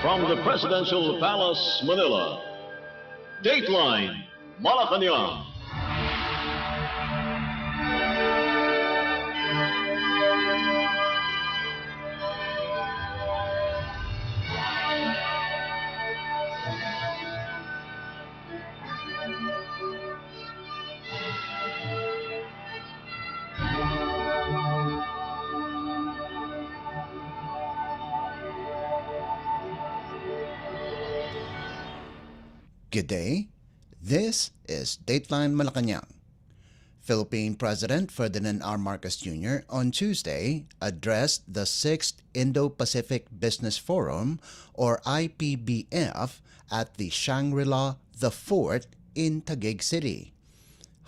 From the Presidential Palace, Manila, Dateline Malacañang. Good day. This is Dateline Malacañang. Philippine President Ferdinand R. Marcos Jr. on Tuesday addressed the 6th Indo-Pacific Business Forum, or IPBF, at the Shangri-La The Fort in Taguig City.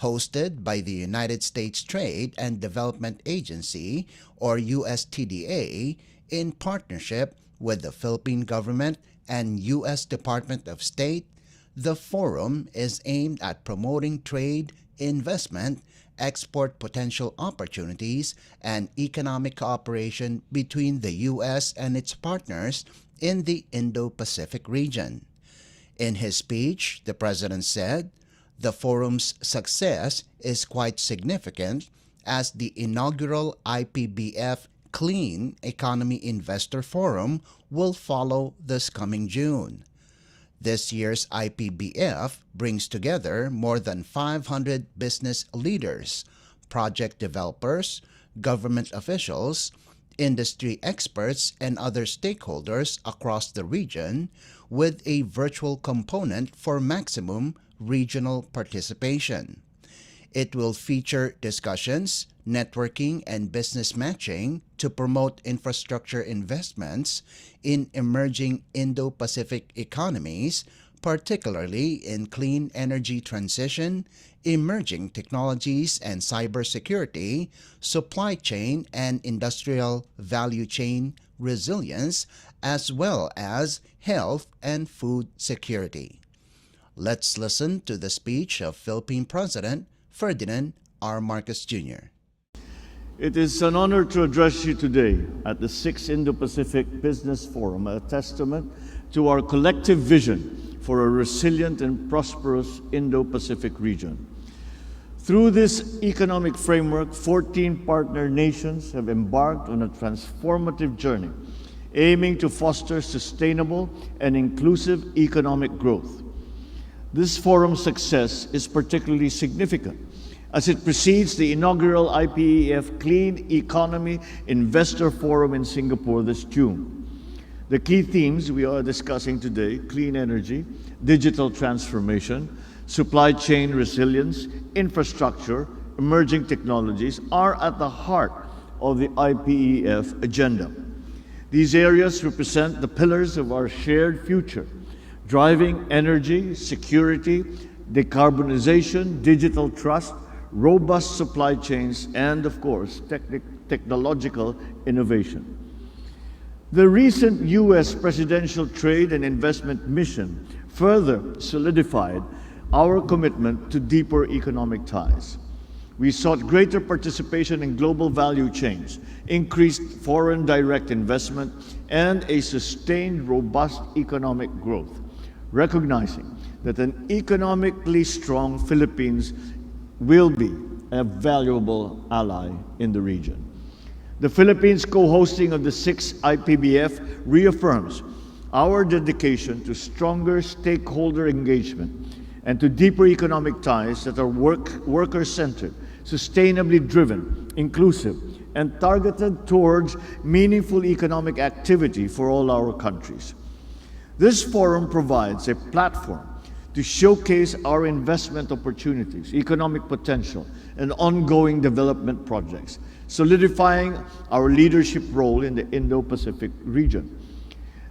Hosted by the United States Trade and Development Agency, or USTDA, in partnership with the Philippine government and U.S. Department of State, the forum is aimed at promoting trade, investment, export potential opportunities, and economic cooperation between the U.S. and its partners in the Indo-Pacific region. In his speech, the President said, the forum's success is quite significant as the inaugural IPBF Clean Economy Investor Forum will follow this coming June. This year's IPBF brings together more than 500 business leaders, project developers, government officials, industry experts, and other stakeholders across the region, with a virtual component for maximum regional participation. It will feature discussions, networking, and business matching to promote infrastructure investments in emerging Indo-Pacific economies, particularly in clean energy transition, emerging technologies and cybersecurity, supply chain and industrial value chain resilience, as well as health and food security. Let's listen to the speech of Philippine President Ferdinand R. Marcos Jr. It is an honor to address you today at the 6th Indo-Pacific Business Forum, a testament to our collective vision for a resilient and prosperous Indo-Pacific region. Through this economic framework, 14 partner nations have embarked on a transformative journey, aiming to foster sustainable and inclusive economic growth. This forum's success is particularly significant as it precedes the inaugural IPEF Clean Economy Investor Forum in Singapore this June. The key themes we are discussing today, clean energy, digital transformation, supply chain resilience, infrastructure, emerging technologies, are at the heart of the IPEF agenda. These areas represent the pillars of our shared future, driving energy, security, decarbonization, digital trust, robust supply chains, and of course, technological innovation. The recent U.S. presidential trade and investment mission further solidified our commitment to deeper economic ties. We sought greater participation in global value chains, increased foreign direct investment, and a sustained robust economic growth, recognizing that an economically strong Philippines will be a valuable ally in the region. The Philippines' co-hosting of the 6th IPBF reaffirms our dedication to stronger stakeholder engagement and to deeper economic ties that are worker-centered, sustainably driven, inclusive, and targeted towards meaningful economic activity for all our countries. This forum provides a platform to showcase our investment opportunities, economic potential, and ongoing development projects, solidifying our leadership role in the Indo-Pacific region.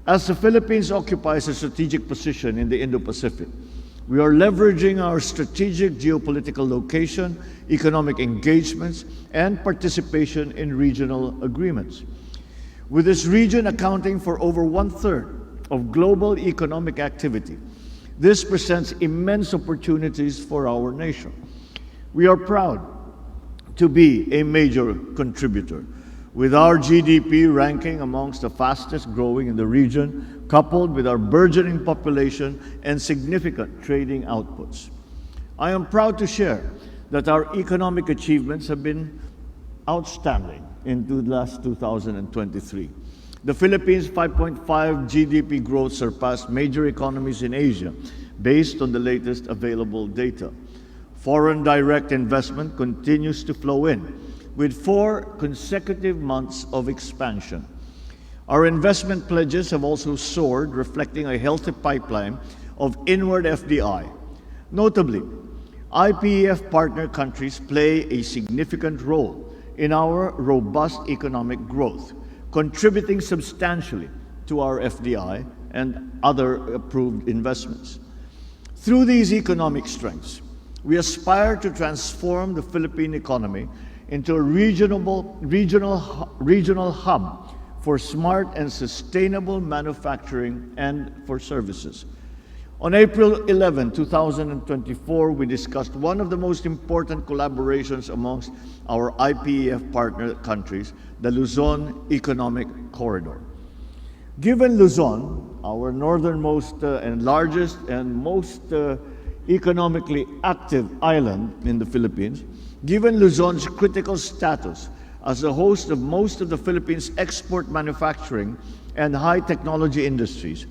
As the Philippines occupies a strategic position in the Indo-Pacific, we are leveraging our strategic geopolitical location, economic engagements, and participation in regional agreements. With this region accounting for over 1/3 of global economic activity, this presents immense opportunities for our nation. We are proud to be a major contributor With our GDP ranking amongst the fastest growing in the region, coupled with our burgeoning population and significant trading outputs. I am proud to share that our economic achievements have been outstanding in the last 2023. The Philippines' 5.5 GDP growth surpassed major economies in Asia based on the latest available data. Foreign direct investment continues to flow in, with 4 consecutive months of expansion. Our investment pledges have also soared, reflecting a healthy pipeline of inward FDI. Notably, IPEF partner countries play a significant role in our robust economic growth, contributing substantially to our FDI and other approved investments. Through these economic strengths, we aspire to transform the Philippine economy into a regional hub for smart and sustainable manufacturing and for services. On April 11, 2024, we discussed one of the most important collaborations amongst our IPEF partner countries, the Luzon Economic Corridor. Given Luzon, our northernmost and largest and most economically active island in the Philippines, given Luzon's critical status as a host of most of the Philippines' export manufacturing and high technology industries,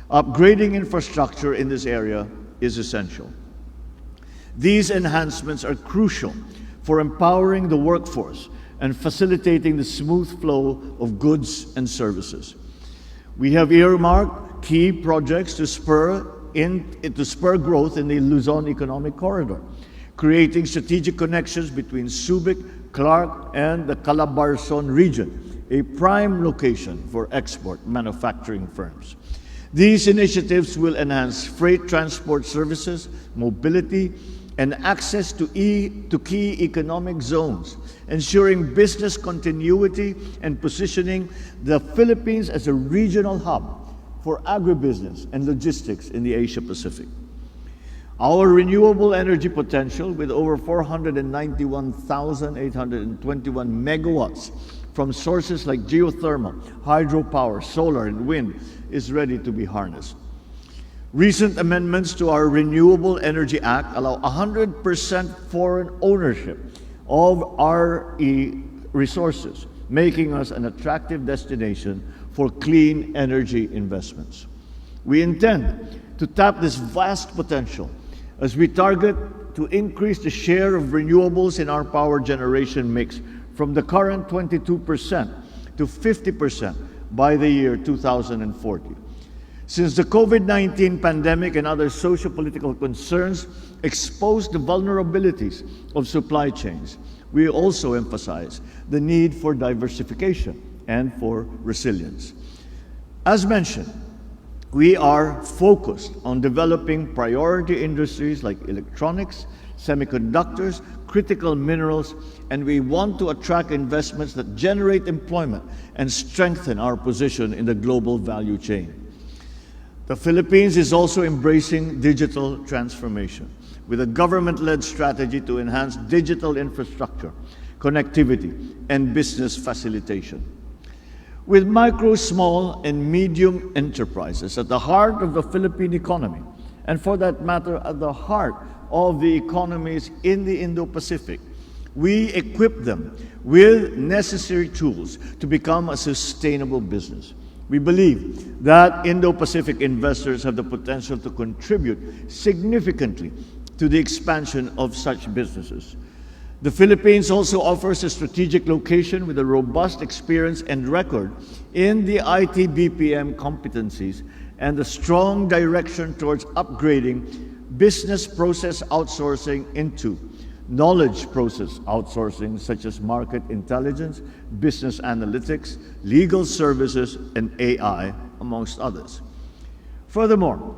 upgrading infrastructure in this area is essential. These enhancements are crucial for empowering the workforce and facilitating the smooth flow of goods and services. We have earmarked key projects to spur growth in the Luzon Economic Corridor, creating strategic connections between Subic, Clark, and the Calabarzon region, a prime location for export manufacturing firms. These initiatives will enhance freight transport services, mobility, and access to key economic zones, ensuring business continuity and positioning the Philippines as a regional hub for agribusiness and logistics in the Asia Pacific. Our renewable energy potential, with over 491,821 megawatts from sources like geothermal, hydropower, solar, and wind, is ready to be harnessed. Recent amendments to our Renewable Energy Act allow 100% foreign ownership of our resources, making us an attractive destination for clean energy investments. We intend to tap this vast potential as we target to increase the share of renewables in our power generation mix from the current 22% to 50% by the year 2040. Since the COVID-19 pandemic and other socio-political concerns exposed the vulnerabilities of supply chains, we also emphasize the need for diversification and for resilience. As mentioned, we are focused on developing priority industries like electronics, semiconductors, critical minerals, and we want to attract investments that generate employment and strengthen our position in the global value chain. The Philippines is also embracing digital transformation with a government-led strategy to enhance digital infrastructure, connectivity, and business facilitation. With micro, small, and medium enterprises at the heart of the Philippine economy, and for that matter, at the heart of the economies in the Indo-Pacific, we equip them with necessary tools to become a sustainable business. We believe that Indo-Pacific investors have the potential to contribute significantly to the expansion of such businesses. The Philippines also offers a strategic location with a robust experience and record in the IT BPM competencies and a strong direction towards upgrading business process outsourcing into knowledge process outsourcing, such as market intelligence, business analytics, legal services, and AI, amongst others. Furthermore,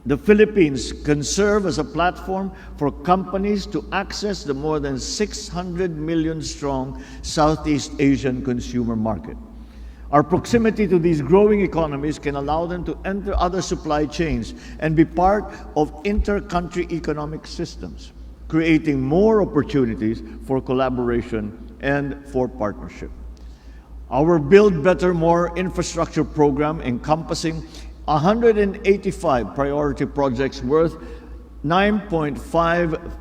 the Philippines can serve as a platform for companies to access the more than 600 million strong Southeast Asian consumer market. Our proximity to these growing economies can allow them to enter other supply chains and be part of inter-country economic systems, creating more opportunities for collaboration and for partnership. Our Build Better More infrastructure program, encompassing 185 priority projects worth 9.5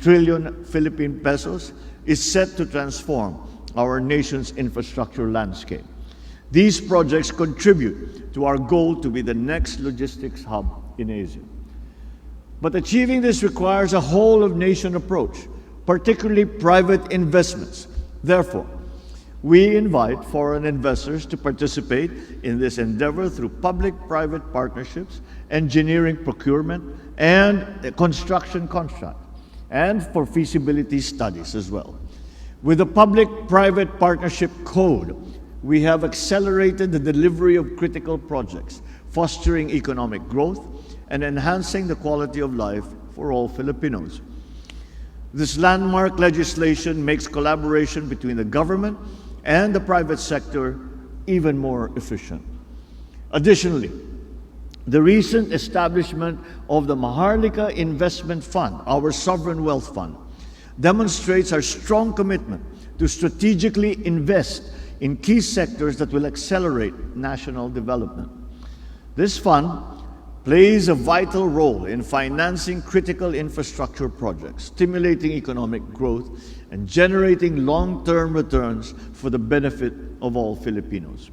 trillion Philippine pesos, is set to transform our nation's infrastructure landscape. These projects contribute to our goal to be the next logistics hub in Asia. But achieving this requires a whole-of-nation approach, particularly private investments. Therefore, we invite foreign investors to participate in this endeavor through public-private partnerships, engineering procurement, and construction contract, and for feasibility studies as well. With the Public-Private Partnership Code, we have accelerated the delivery of critical projects, fostering economic growth and enhancing the quality of life for all Filipinos. This landmark legislation makes collaboration between the government and the private sector even more efficient. Additionally, the recent establishment of the Maharlika Investment Fund, our sovereign wealth fund, demonstrates our strong commitment to strategically invest in key sectors that will accelerate national development. This fund plays a vital role in financing critical infrastructure projects, stimulating economic growth, and generating long-term returns for the benefit of all Filipinos.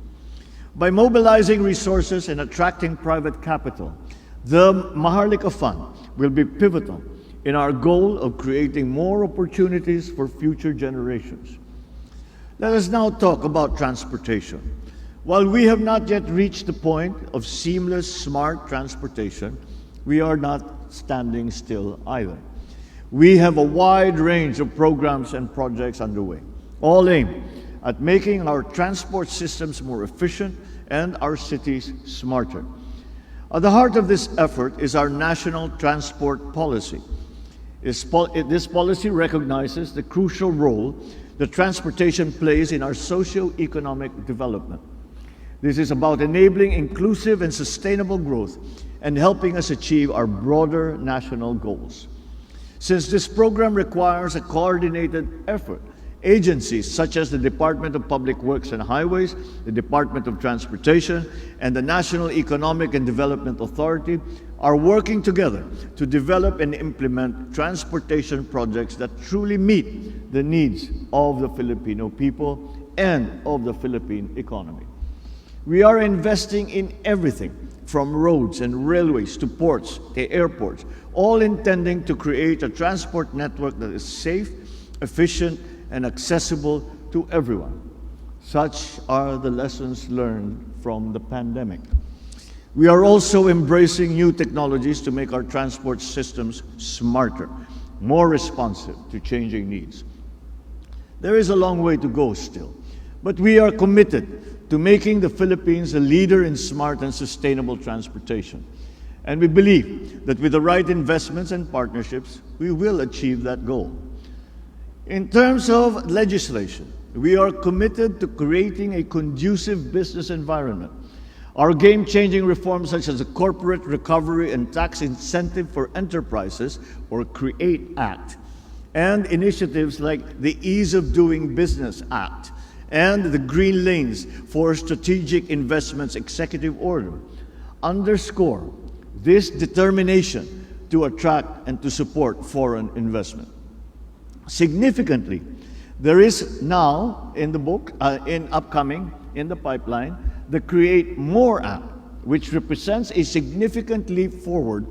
By mobilizing resources and attracting private capital, the Maharlika Fund will be pivotal in our goal of creating more opportunities for future generations. Let us now talk about transportation. While we have not yet reached the point of seamless, smart transportation, we are not standing still either. We have a wide range of programs and projects underway, all aimed at making our transport systems more efficient and our cities smarter. At the heart of this effort is our national transport policy. This policy recognizes the crucial role that transportation plays in our socio-economic development. This is about enabling inclusive and sustainable growth and helping us achieve our broader national goals. Since this program requires a coordinated effort, agencies such as the Department of Public Works and Highways, the Department of Transportation, and the National Economic and Development Authority are working together to develop and implement transportation projects that truly meet the needs of the Filipino people and of the Philippine economy. We are investing in everything from roads and railways to ports to airports, all intending to create a transport network that is safe, efficient, and accessible to everyone. Such are the lessons learned from the pandemic. We are also embracing new technologies to make our transport systems smarter, more responsive to changing needs. There is a long way to go still, but we are committed to making the Philippines a leader in smart and sustainable transportation. And we believe that with the right investments and partnerships, we will achieve that goal. In terms of legislation, we are committed to creating a conducive business environment. Our game-changing reforms such as the Corporate Recovery and Tax Incentive for Enterprises, or CREATE Act, and initiatives like the Ease of Doing Business Act and the Green Lanes for Strategic Investments Executive Order underscore this determination to attract and to support foreign investment. Significantly, there is now in the pipeline, the Create More Act, which represents a significant leap forward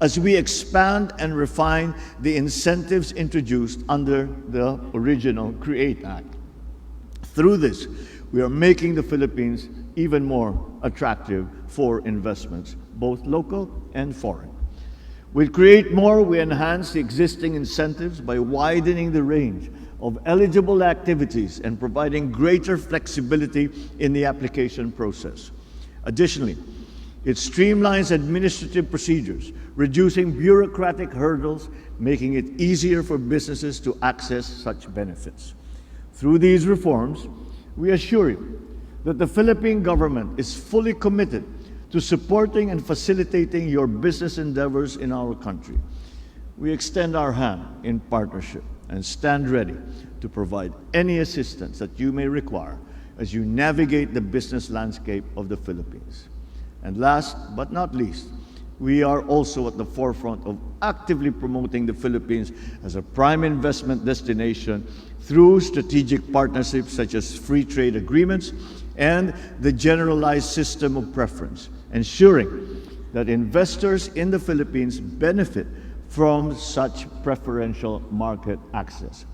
as we expand and refine the incentives introduced under the original Create Act. Through this, we are making the Philippines even more attractive for investments, both local and foreign. With Create More, we enhance the existing incentives by widening the range of eligible activities and providing greater flexibility in the application process. Additionally, it streamlines administrative procedures, reducing bureaucratic hurdles, making it easier for businesses to access such benefits. Through these reforms, we assure you that the Philippine government is fully committed to supporting and facilitating your business endeavors in our country. We extend our hand in partnership and stand ready to provide any assistance that you may require as you navigate the business landscape of the Philippines. And last but not least, we are also at the forefront of actively promoting the Philippines as a prime investment destination through strategic partnerships such as free trade agreements and the generalized system of preference, ensuring that investors in the Philippines benefit from such preferential market access.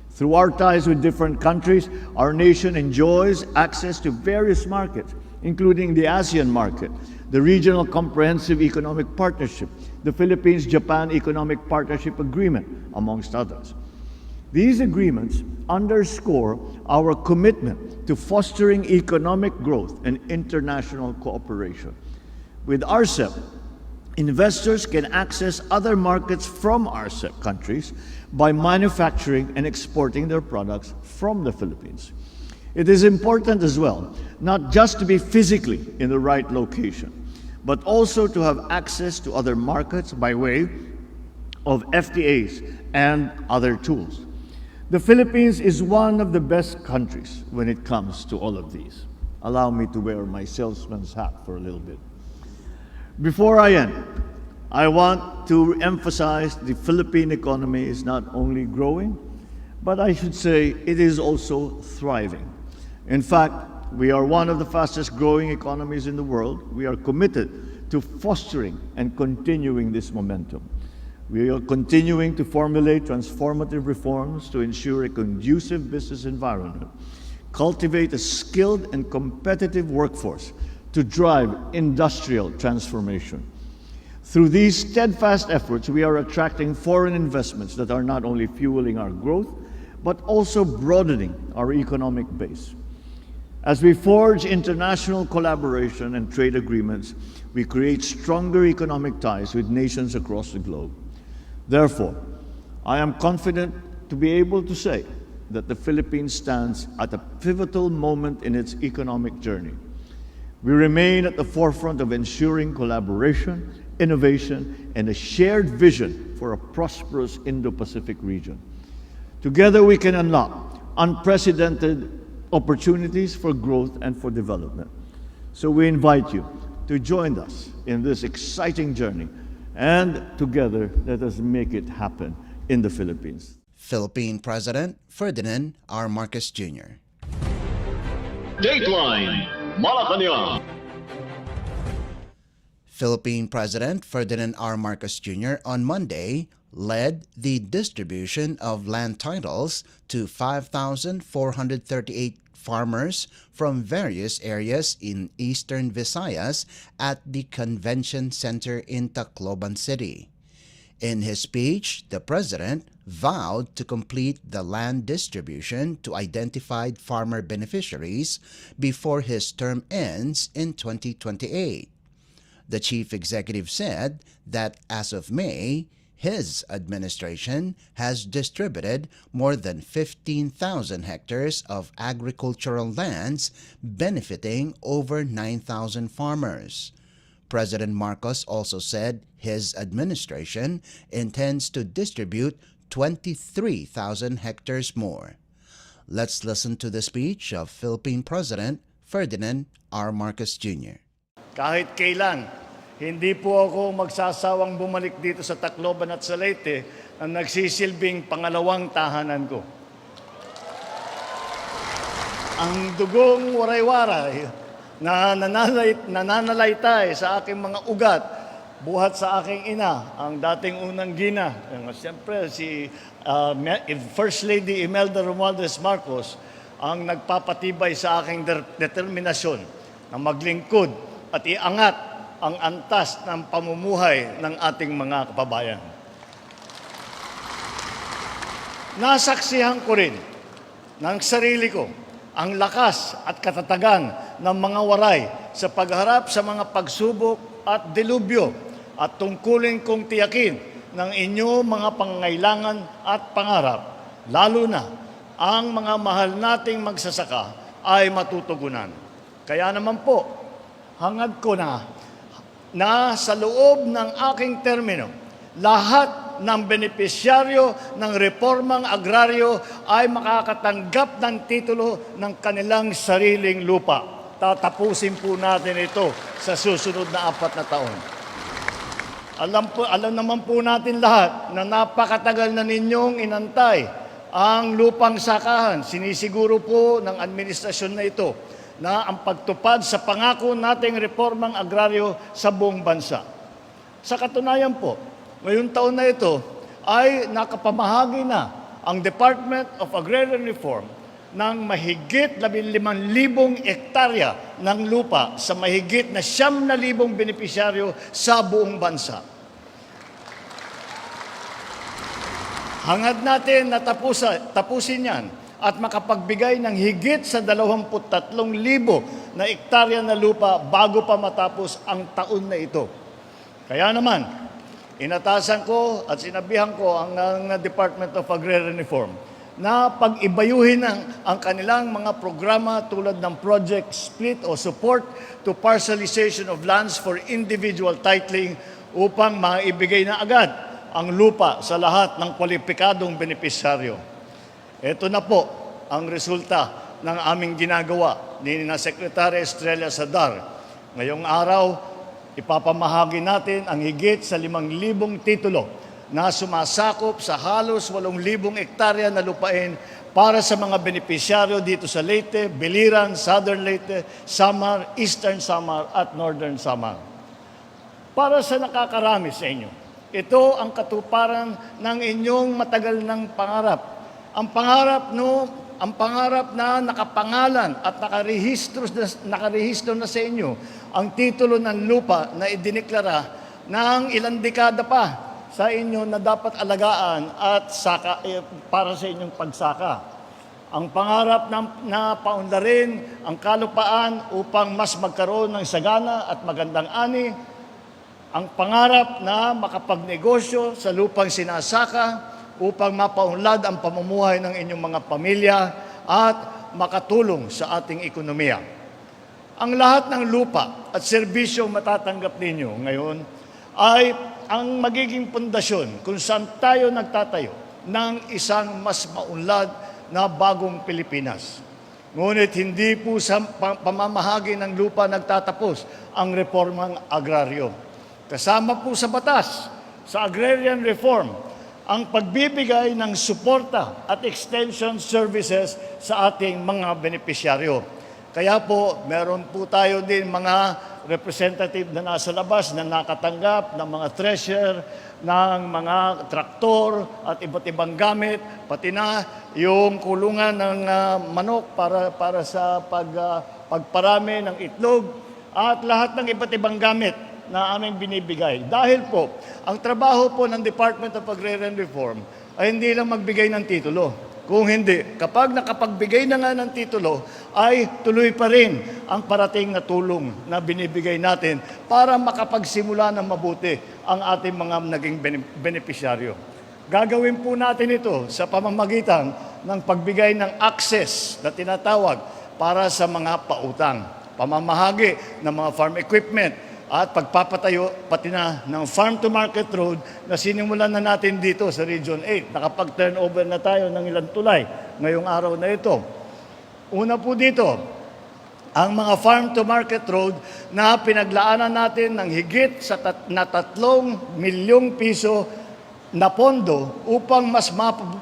Through our ties with different countries, our nation enjoys access to various markets, including the ASEAN market, the Regional Comprehensive Economic Partnership, the Philippines-Japan Economic Partnership Agreement, amongst others. These agreements underscore our commitment to fostering economic growth and international cooperation. With RCEP, investors can access other markets from RCEP countries by manufacturing and exporting their products from the Philippines. It is important as well, not just to be physically in the right location, but also to have access to other markets by way of FTAs and other tools. The Philippines is one of the best countries when it comes to all of these. Allow me to wear my salesman's hat for a little bit. Before I end, I want to emphasize the Philippine economy is not only growing, but I should say it is also thriving. In fact, we are one of the fastest growing economies in the world. We are committed to fostering and continuing this momentum. We are continuing to formulate transformative reforms to ensure a conducive business environment, cultivate a skilled and competitive workforce to drive industrial transformation. Through these steadfast efforts, we are attracting foreign investments that are not only fueling our growth, but also broadening our economic base. As we forge international collaboration and trade agreements, we create stronger economic ties with nations across the globe. Therefore, I am confident to be able to say that the Philippines stands at a pivotal moment in its economic journey. We remain at the forefront of ensuring collaboration, innovation, and a shared vision for a prosperous Indo-Pacific region. Together we can unlock unprecedented opportunities for growth and for development. So we invite you to join us in this exciting journey, and together let us make it happen in the Philippines. Philippine President Ferdinand R. Marcos Jr. Dateline Malacañang. Philippine President Ferdinand R. Marcos Jr. on Monday led the distribution of land titles to 5,438 farmers from various areas in Eastern Visayas at the Convention Center in Tacloban City. In his speech, the President vowed to complete the land distribution to identified farmer beneficiaries before his term ends in 2028. The chief executive said that as of May, his administration has distributed more than 15,000 hectares of agricultural lands benefiting over 9,000 farmers. President Marcos also said his administration intends to distribute 23,000 hectares more. Let's listen to the speech of Philippine President Ferdinand R. Marcos Jr. Kahit kailan, hindi po ako magsasawang bumalik dito sa Tacloban at sa Leyte na nagsisilbing pangalawang tahanan ko. Ang dugong waray-waray na nananalaytay sa aking mga ugat, buhat sa aking ina, ang dating unang gina. Siyempre, si First Lady Imelda Romualdez Marcos ang nagpapatibay sa aking determinasyon na maglingkod at iangat ang antas ng pamumuhay ng ating mga kababayan. Nasaksihan ko rin ng sarili ko ang lakas at katatagan ng mga waray sa pagharap sa mga pagsubok at delubyo at tungkulin kong tiyakin ng inyong mga pangangailangan at pangarap, lalo na ang mga mahal nating magsasaka ay matutugunan. Kaya naman po, hangad ko na sa loob ng aking termino, lahat ng benepisyaryo ng reformang agraryo ay makakatanggap ng titulo ng kanilang sariling lupa. Tatapusin po natin ito sa susunod na 4 na taon. Alam naman po natin lahat na napakatagal na ninyong inantay ang lupang sakahan. Sinisiguro po ng administrasyon na ito na ang pagtupad sa pangako nating reformang agraryo sa buong bansa. Sa katunayan po, ngayong taon na ito ay nakapamahagi na ang Department of Agrarian Reform ng mahigit 15,000 hektarya ng lupa sa mahigit na 9,000 benepisyaryo sa buong bansa. Hangad natin na tapusin yan at makapagbigay ng higit sa 23,000 na hektarya na lupa bago pa matapos ang taon na ito. Kaya naman, inatasan ko at sinabihan ko ang Department of Agrarian Reform na pag-ibayuhin ang kanilang mga programa tulad ng Project Split o Support to Parcelization of Lands for Individual Titling upang maibigay na agad ang lupa sa lahat ng kwalipikadong benepisyaryo. Ito na po ang resulta ng aming ginagawa ni Secretary Estrella Sadar. Ngayong araw, ipapamahagi natin ang higit sa 5,000 titulo na sumasakop sa halos 8,000 hektarya na lupain para sa mga benepisyaryo dito sa Leyte, Biliran, Southern Leyte, Samar, Eastern Samar at Northern Samar. Para sa nakakarami sa inyo, ito ang katuparan ng inyong matagal ng pangarap. Ang pangarap na nakapangalan at nakarehistro na sa inyo ang titulo ng lupa na idineklara ng ilang dekada pa sa inyo na dapat alagaan at para sa inyong pagsaka. Ang pangarap na paunlarin ang kalupaan upang mas magkaroon ng sagana at magandang ani. Ang pangarap na makapagnegosyo sa lupang sinasaka upang mapaunlad ang pamumuhay ng inyong mga pamilya at makatulong sa ating ekonomiya. Ang lahat ng lupa at serbisyong matatanggap ninyo ngayon ay ang magiging pundasyon kung saan tayo nagtatayo ng isang mas maunlad na bagong Pilipinas. Ngunit hindi po sa pamamahagi ng lupa nagtatapos ang reformang agraryo. Kasama po sa batas, sa agrarian reform, ang pagbibigay ng suporta at extension services sa ating mga benepisyaryo. Kaya po, meron po tayo din mga representative na nasa labas na nakatanggap ng mga thresher, ng mga traktor at iba't ibang gamit, pati na yung kulungan ng manok para sa pagparami ng itlog at lahat ng iba't ibang gamit na aming binibigay. Dahil po, ang trabaho po ng Department of Agrarian Reform ay hindi lang magbigay ng titulo. Kung hindi, kapag nakapagbigay na nga ng titulo, ay tuloy pa rin ang parating na tulong na binibigay natin para makapagsimula ng mabuti ang ating mga naging benepisyaryo. Gagawin po natin ito sa pamamagitan ng pagbigay ng access na tinatawag para sa mga pautang, pamamahagi ng mga farm equipment, at pagpapatayo pati na ng farm-to-market road na sinimulan na natin dito sa Region 8. Nakapag-turnover na tayo ng ilang tulay ngayong araw na ito. Una po dito, ang mga farm-to-market road na pinaglaanan natin ng higit sa 3 milyong piso na pondo upang mas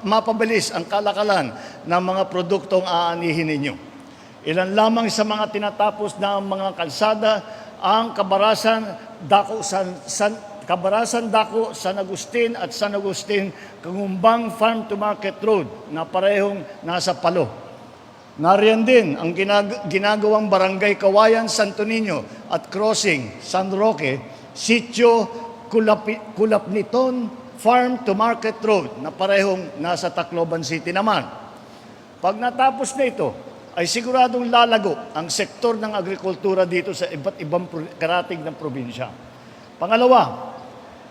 mapabilis ang kalakalan ng mga produktong aanihin ninyo. Ilan lamang sa mga tinatapos na mga kalsada ang Kabarasan Dako San Agustin at San Agustin Kangumbang Farm to Market Road na parehong nasa Palo. Nariyan din ang ginagawang Barangay Kawayan Santo Niño at Crossing San Roque, Sitio Kulapniton Farm to Market Road na parehong nasa Tacloban City naman. Pag natapos na ito, ay siguradong lalago ang sektor ng agrikultura dito sa iba't ibang karatig ng probinsya. Pangalawa,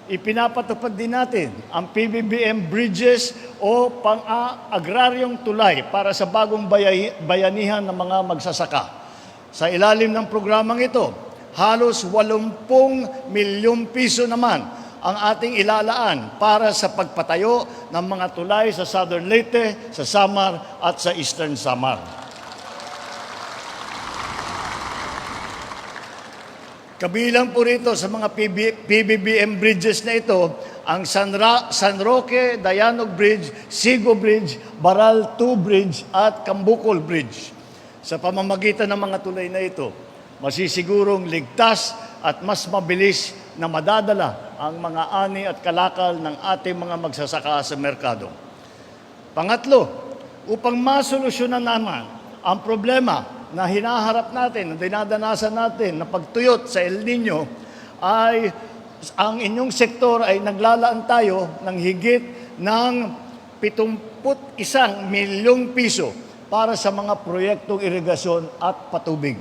ipinapatupad din natin ang PBBM bridges o pang-agraryong tulay para sa bagong bayanihan ng mga magsasaka. Sa ilalim ng programang ito, halos 80 milyong piso naman ang ating ilalaan para sa pagpatayo ng mga tulay sa Southern Leyte, sa Samar at sa Eastern Samar. Kabilang po rito sa mga PBBM bridges na ito, ang San Roque, Dayanog Bridge, Sigo Bridge, Baral 2 Bridge at Cambukol Bridge. Sa pamamagitan ng mga tulay na ito, masisigurong ligtas at mas mabilis na madadala ang mga ani at kalakal ng ating mga magsasaka sa merkado. Pangatlo, upang masolusyonan naman ang problema na hinaharap natin, na dinadanasan natin na pagtuyot sa El Nino, ay ang inyong sektor ay naglalaan tayo ng higit ng 71 milyong piso para sa mga proyektong irigasyon at patubig.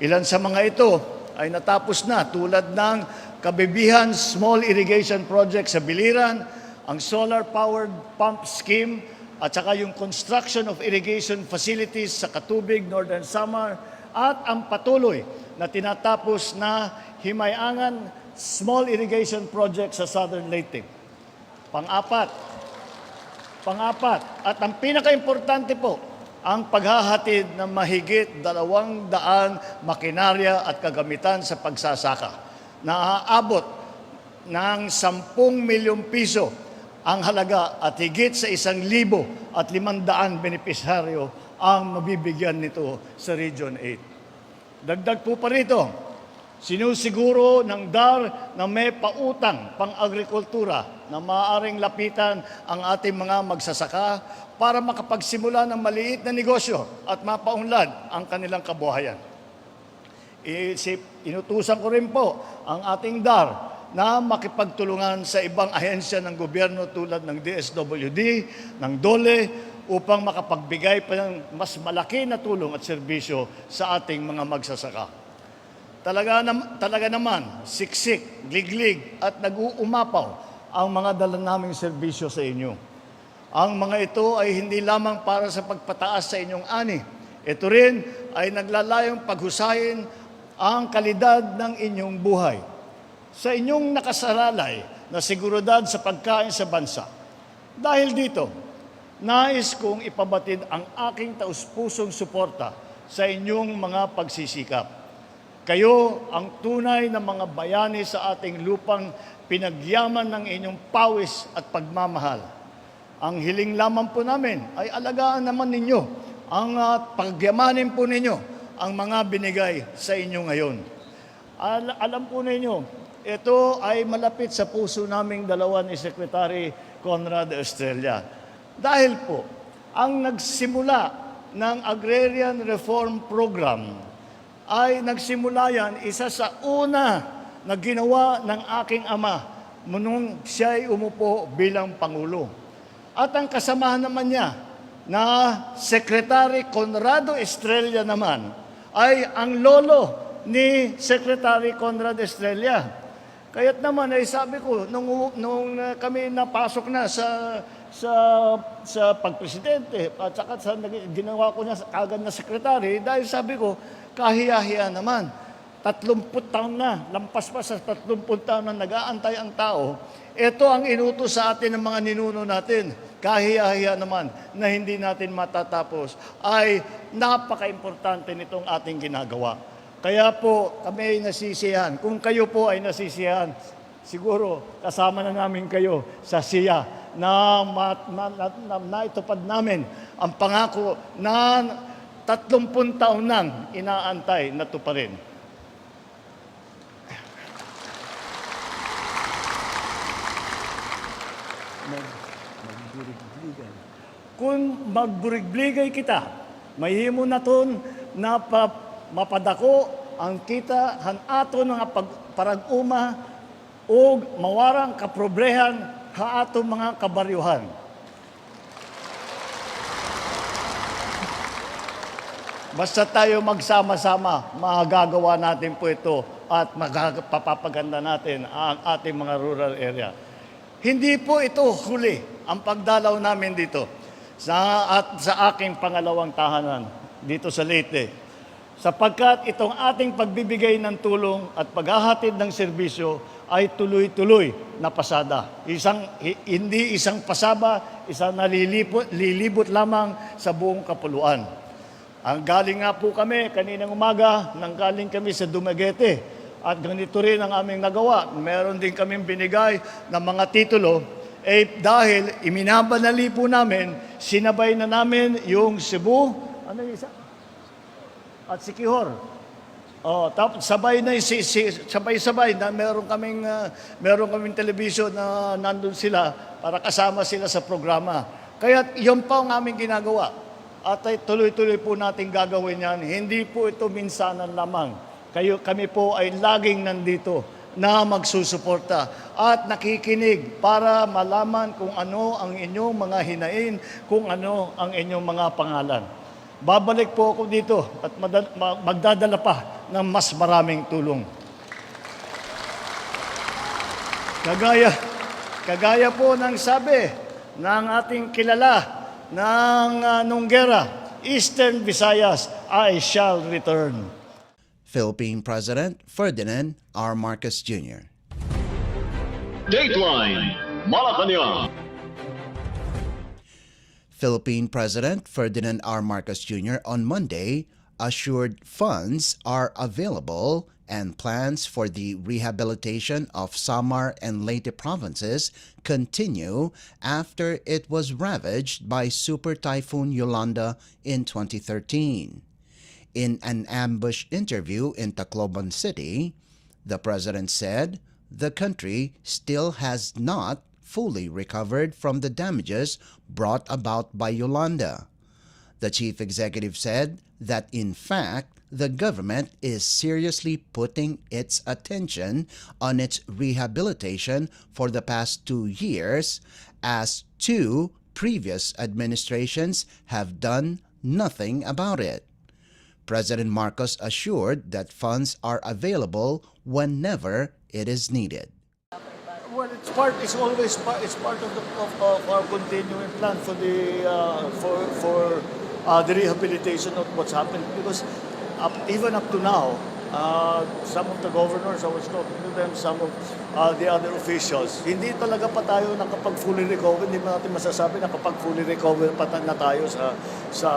Ilan sa mga ito ay natapos na tulad ng Kabibihan Small Irrigation Project sa Biliran, ang solar-powered pump scheme, at saka yung construction of irrigation facilities sa Katubig, Northern Samar, at ang patuloy na tinatapos na Himayangan Small Irrigation Project sa Southern Leyte. Pang-apat, at ang pinaka-importante po, ang paghahatid ng mahigit 200 makinarya at kagamitan sa pagsasaka na aabot ng 10 milyong piso ang halaga at higit sa 1,500 benepisyaryo ang mabibigyan nito sa Region 8. Dagdag po pa rito, sinusiguro ng DAR na may pautang pang-agrikultura na maaaring lapitan ang ating mga magsasaka para makapagsimula ng maliit na negosyo at mapaunlad ang kanilang kabuhayan. Inutusan ko rin po ang ating DAR na makipagtulungan sa ibang ahensya ng gobyerno tulad ng DSWD, ng DOLE, upang makapagbigay pa ng mas malaki na tulong at serbisyo sa ating mga magsasaka. Talaga naman, siksik, gliglig at nag-uumapaw ang mga dala naming serbisyo sa inyo. Ang mga ito ay hindi lamang para sa pagpataas sa inyong ani. Ito rin ay naglalayong paghusayin ang kalidad ng inyong buhay. Sa inyong nakasalalay na seguridad sa pagkain sa bansa. Dahil dito, nais kong ipabatid ang aking taus-pusong suporta sa inyong mga pagsisikap. Kayo ang tunay na mga bayani sa ating lupang pinagyaman ng inyong pawis at pagmamahal. Ang hiling lamang po namin ay alagaan naman ninyo, ang pagyamanin po ninyo ang mga binigay sa inyo ngayon. Alam po ninyo, ito ay malapit sa puso naming dalawa ni Secretary Conrad Estrella. Dahil po, ang nagsimula ng Agrarian Reform Program ay nagsimula yan isa sa una na ginawa ng aking ama nung siya'y umupo bilang Pangulo. At ang kasamahan naman niya na Secretary Conrado Estrella naman ay ang lolo ni Secretary Conrad Estrella. Kaya't naman ay sabi ko, nung kami napasok na sa pagpresidente at saka sa ginawa ko niya agad na sekretary, dahil sabi ko, kahiya-hiya naman. 30 taon na, lampas pa sa 30 taon na nag-aantay ang tao. Ito ang inutos sa atin ng mga ninuno natin. Kahiya-hiya naman na hindi natin matatapos. Ay napaka-importante nitong ating ginagawa. Kaya po kami ay nasisiyahan. Kung kayo po ay nasisiyahan, siguro kasama na namin kayo sa siya na naitupad namin ang pangako na 30 taon nang inaantay na tuparin. Kung magburigligay kita, mahimo na ton na mapadako ang kita han ato nga parag-uma o mawarang kaprobrehan ha ato mga kabaryuhan. Basta tayo magsama-sama, magagawa natin po ito at magpapaganda natin ang ating mga rural area. Hindi po ito huli ang pagdalaw namin dito sa aking pangalawang tahanan dito sa Leyte. Sapagkat itong ating pagbibigay ng tulong at paghahatid ng serbisyo ay tuloy-tuloy na pasada. Hindi isang pasaba, isang lilibot lamang sa buong kapuluan. Ang galing nga po kami kaninang umaga, nanggaling kami sa Dumaguete. At ganito rin ang aming nagawa. Meron din kaming binigay ng mga titulo. Dahil iminabanali po namin, sinabay na namin yung Cebu, ano yung isa? At Siquijor. Tapos sabay na meron kaming television na nandun sila para kasama sila sa programa. Kaya yun pa ang aming ginagawa. At ay tuloy-tuloy po natin gagawin yan. Hindi po ito minsanan lamang. Kami po ay laging nandito na magsusuporta at nakikinig para malaman kung ano ang inyong mga hinain, kung ano ang inyong mga pangalan. Babalik po ako dito at magdadala pa ng mas maraming tulong. Kagaya po ng sabi ng ating kilala ng Nunggera, Eastern Visayas, I shall return. Philippine President Ferdinand R. Marcos Jr. Dateline Malacañang. Philippine President Ferdinand R. Marcos Jr. on Monday assured funds are available and plans for the rehabilitation of Samar and Leyte provinces continue after it was ravaged by Super Typhoon Yolanda in 2013. In an ambush interview in Tacloban City, the president said the country still has not fully recovered from the damages brought about by Yolanda. The chief executive said that in fact, the government is seriously putting its attention on its rehabilitation for the past 2 years, as 2 previous administrations have done nothing about it. President Marcos assured that funds are available whenever it is needed. Well, it's part of our continuing plan for the rehabilitation of what's happened, because even up to now, some of the governors, I was talking to them, some of the other officials, hindi talaga pa tayo nakapag-fully recover. Hindi natin masasabi na kapag fully recover pa na tayo sa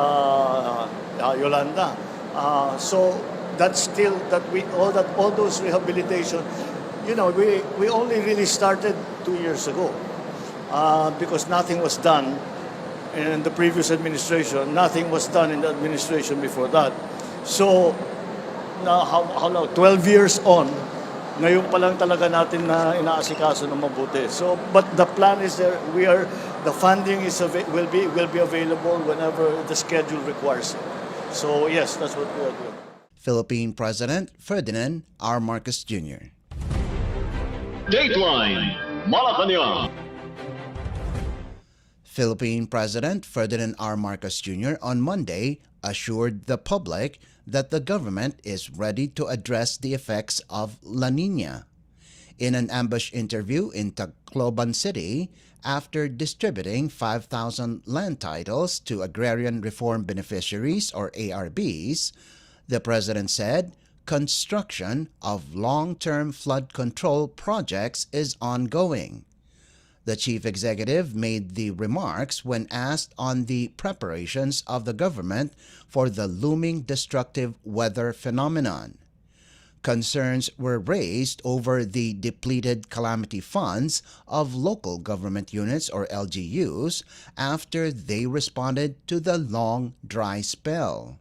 Yolanda. So that's still all those rehabilitation. You know, we only really started 2 years ago because nothing was done in the previous administration. Nothing was done in the administration before that. So, now, how long? 12 years on, ngayon pa lang talaga natin na inaasikaso ng mabuti. So, but the plan is there. The funding will be available whenever the schedule requires it. So, yes, that's what we are doing. Philippine President Ferdinand R. Marcos Jr. Dateline Malacañang. Philippine President Ferdinand R. Marcos Jr. on Monday assured the public that the government is ready to address the effects of La Niña. In an ambush interview in Tacloban City, after distributing 5,000 land titles to Agrarian Reform Beneficiaries or ARBs, the president said construction of long-term flood control projects is ongoing. The chief executive made the remarks when asked on the preparations of the government for the looming destructive weather phenomenon. Concerns were raised over the depleted calamity funds of local government units or LGUs after they responded to the long dry spell.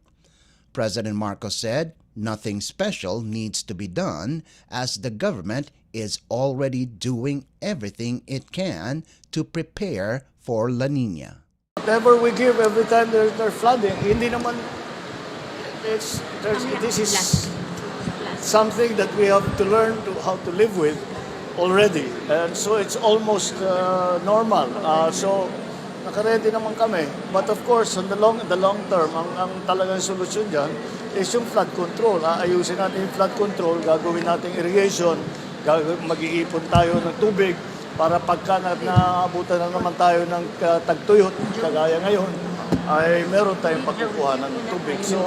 President Marcos said nothing special needs to be done as the government is already doing everything it can to prepare for La Niña. Whatever we give every time there's flooding, hindi naman, this is something that we have to learn how to live with already. And so it's almost normal. So nakaready naman kami. But of course, on the long term, ang talagang solusyon dyan is yung flood control. Ayusin natin yung flood control, gagawin natin irrigation, mag-iipon tayo ng tubig para pagka naabutan na naman tayo ng tagtuyot, kagaya ngayon, ay meron tayong pagkukuhanan ng tubig. So,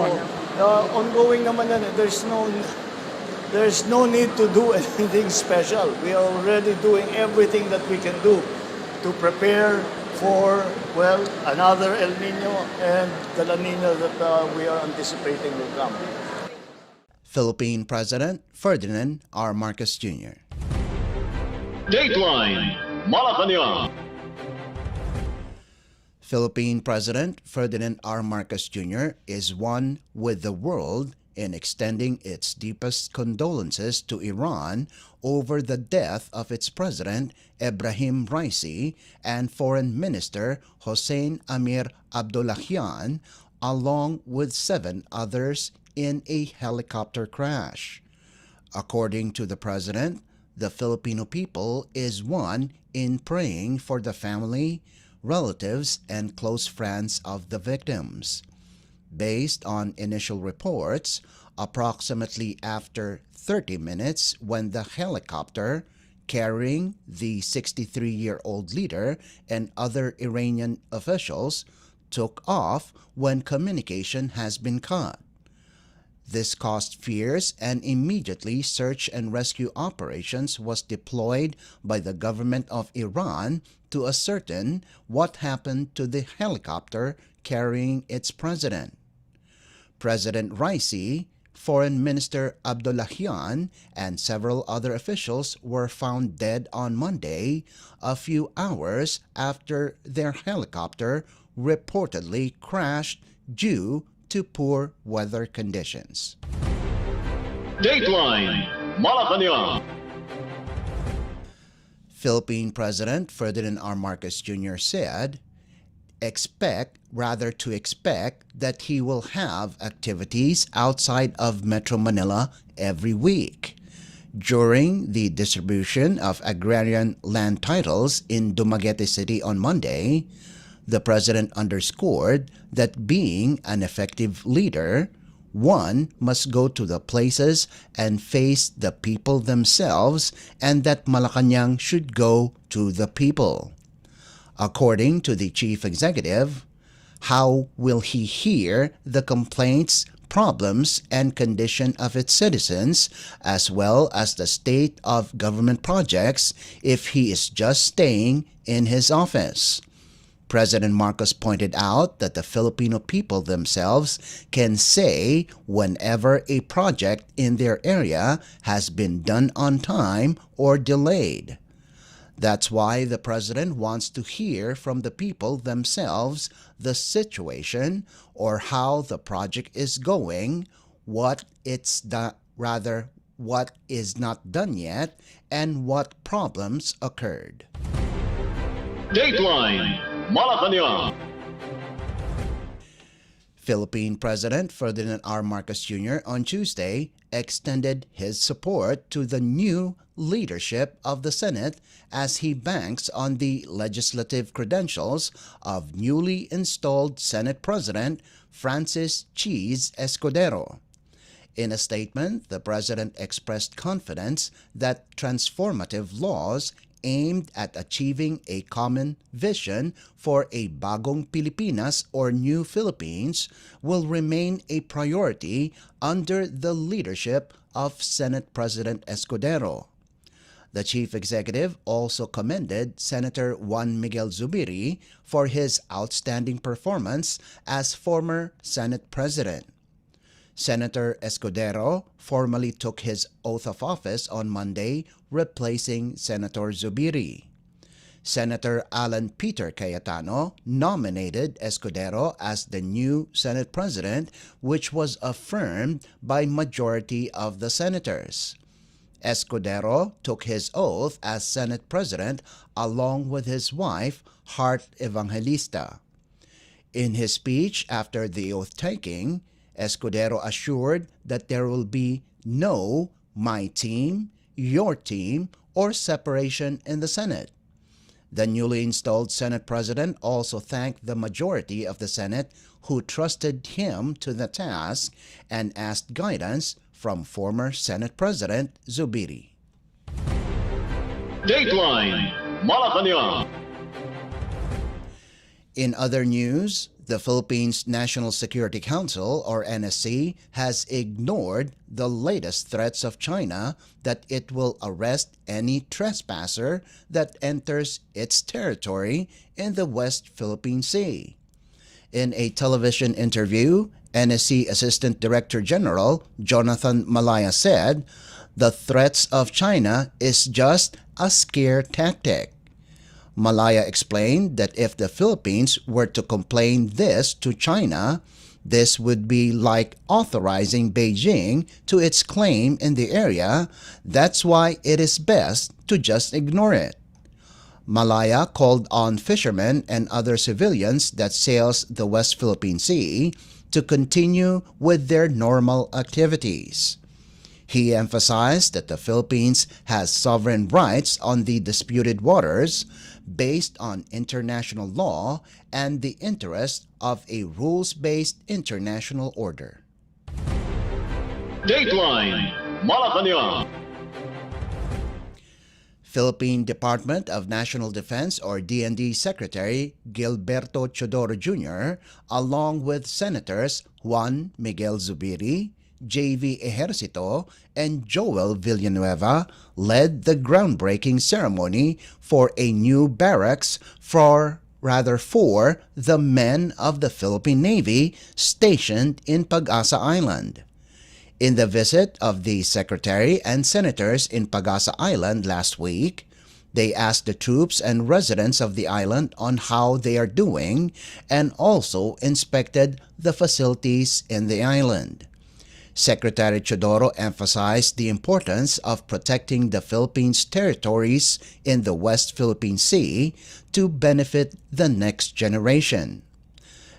ongoing naman yan. there's no need to do anything special. We are already doing everything that we can do to prepare for, well, another El Nino and the La Nina that we are anticipating will come. Philippine President Ferdinand R. Marcos Jr. Dateline Malacañang. Philippine President Ferdinand R. Marcos Jr. is one with the world in extending its deepest condolences to Iran over the death of its president Ebrahim Raisi and Foreign Minister Hossein Amir Abdollahian, along with 7 others in a helicopter crash. According to the president, the Filipino people is one in praying for the family, relatives, and close friends of the victims. Based on initial reports, approximately after 30 minutes when the helicopter carrying the 63-year-old leader and other Iranian officials took off when communication has been cut. This caused fears, and immediately search and rescue operations was deployed by the government of Iran to ascertain what happened to the helicopter carrying its president. President Raisi, Foreign Minister Abdollahian, and several other officials were found dead on Monday, a few hours after their helicopter reportedly crashed due to poor weather conditions. Dateline Malacañang. Philippine President Ferdinand R. Marcos Jr. said, expect that he will have activities outside of Metro Manila every week. During the distribution of agrarian land titles in Dumaguete City on Monday, the president underscored that being an effective leader, one must go to the places and face the people themselves, and that Malacañang should go to the people. According to the chief executive, how will he hear the complaints, problems, and condition of its citizens, as well as the state of government projects, if he is just staying in his office? President Marcos pointed out that the Filipino people themselves can say whenever a project in their area has been done on time or delayed. That's why the president wants to hear from the people themselves the situation or how the project is going, what is not done yet, and what problems occurred. Dateline Malacañang. Philippine President Ferdinand R. Marcos Jr. on Tuesday extended his support to the new leadership of the Senate as he banks on the legislative credentials of newly installed Senate President Francis Cheese Escudero. In a statement, the president expressed confidence that transformative laws aimed at achieving a common vision for a bagong Pilipinas or New Philippines will remain a priority under the leadership of Senate President Escudero. The chief executive also commended Senator Juan Miguel Zubiri for his outstanding performance as former Senate President. Senator Escudero formally took his oath of office on Monday, replacing Senator Zubiri. Senator Alan Peter Cayetano nominated Escudero as the new Senate President, which was affirmed by majority of the senators. Escudero took his oath as Senate President along with his wife, Hart Evangelista. In his speech after the oath-taking, Escudero assured that there will be no my team, your team, or separation in the Senate. The newly installed Senate President also thanked the majority of the Senate who trusted him to the task and asked guidance from former Senate President Zubiri. Dateline Malacañang. In other news, The Philippines National Security Council, or NSC, has ignored the latest threats of China that it will arrest any trespasser that enters its territory in the West Philippine Sea. In a television interview, NSC Assistant Director General Jonathan Malaya said, "The threats of China is just a scare tactic." Malaya explained that if the Philippines were to complain this to China, this would be like authorizing Beijing to its claim in the area. That's why it is best to just ignore it. Malaya called on fishermen and other civilians that sails the West Philippine Sea to continue with their normal activities. He emphasized that the Philippines has sovereign rights on the disputed waters based on international law and the interest of a rules-based international order. Dateline Malacañang. Philippine Department of National Defense or DND Secretary Gilberto Chodoro Jr., along with Senators Juan Miguel Zubiri, J.V. Ejercito, and Joel Villanueva, led the groundbreaking ceremony for a new barracks for the men of the Philippine Navy stationed in Pag-asa Island. In the visit of the Secretary and Senators in Pag-asa Island last week, they asked the troops and residents of the island on how they are doing and also inspected the facilities in the island. Secretary Chodoro emphasized the importance of protecting the Philippines' territories in the West Philippine Sea to benefit the next generation.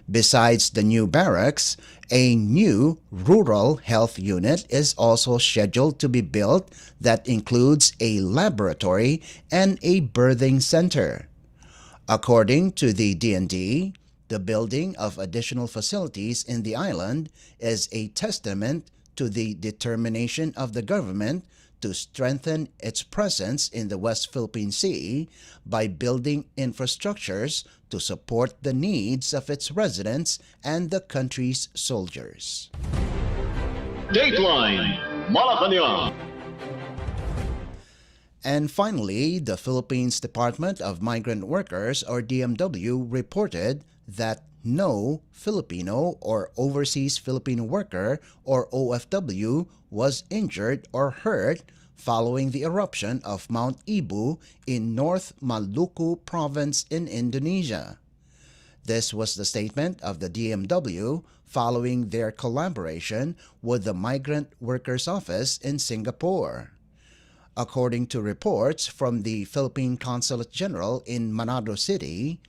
Besides the new barracks, a new rural health unit is also scheduled to be built that includes a laboratory and a birthing center. According to the DND, the building of additional facilities in the island is a testament to the determination of the government to strengthen its presence in the West Philippine Sea by building infrastructures to support the needs of its residents and the country's soldiers. Dateline Malacañang. And finally, the Philippines Department of Migrant Workers, or DMW, reported that no Filipino or overseas Filipino worker, or OFW, was injured or hurt following the eruption of Mount Ibu in North Maluku Province in Indonesia. This was the statement of the DMW following their collaboration with the Migrant Workers Office in Singapore. According to reports from the Philippine Consulate General in Manado City,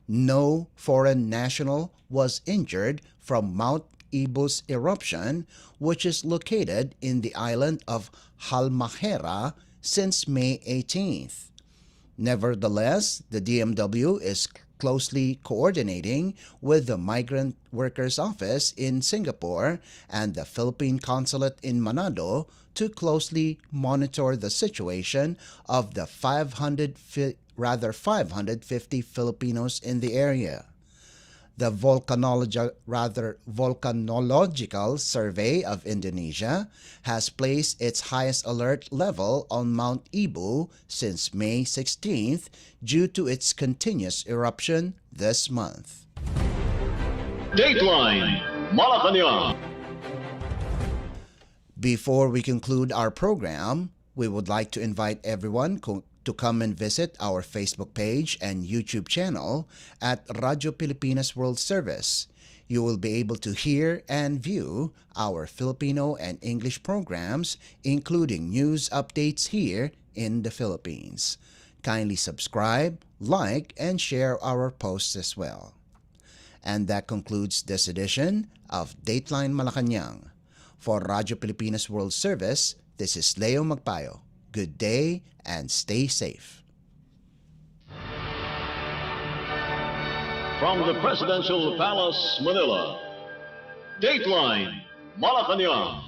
no foreign national was injured from Mount Ibu's eruption, which is located in the island of Halmahera since May 18th. Nevertheless, the DMW is closely coordinating with the Migrant Workers Office in Singapore and the Philippine Consulate in Manado to closely monitor the situation of the 550 Filipinos in the area. The volcanological survey of Indonesia has placed its highest alert level on Mount Ibu since May 16th due to its continuous eruption this month. Dateline Malacañang. Before we conclude our program, we would like to invite everyone to come and visit our Facebook page and YouTube channel at Radyo Pilipinas World Service. You will be able to hear and view our Filipino and English programs, including news updates here in the Philippines. Kindly subscribe, like, and share our posts as well. And that concludes this edition of Dateline Malacañang. For Radyo Pilipinas World Service, this is Leo Magpayo. Good day and stay safe. From the Presidential Palace, Manila, Dateline Malacañang.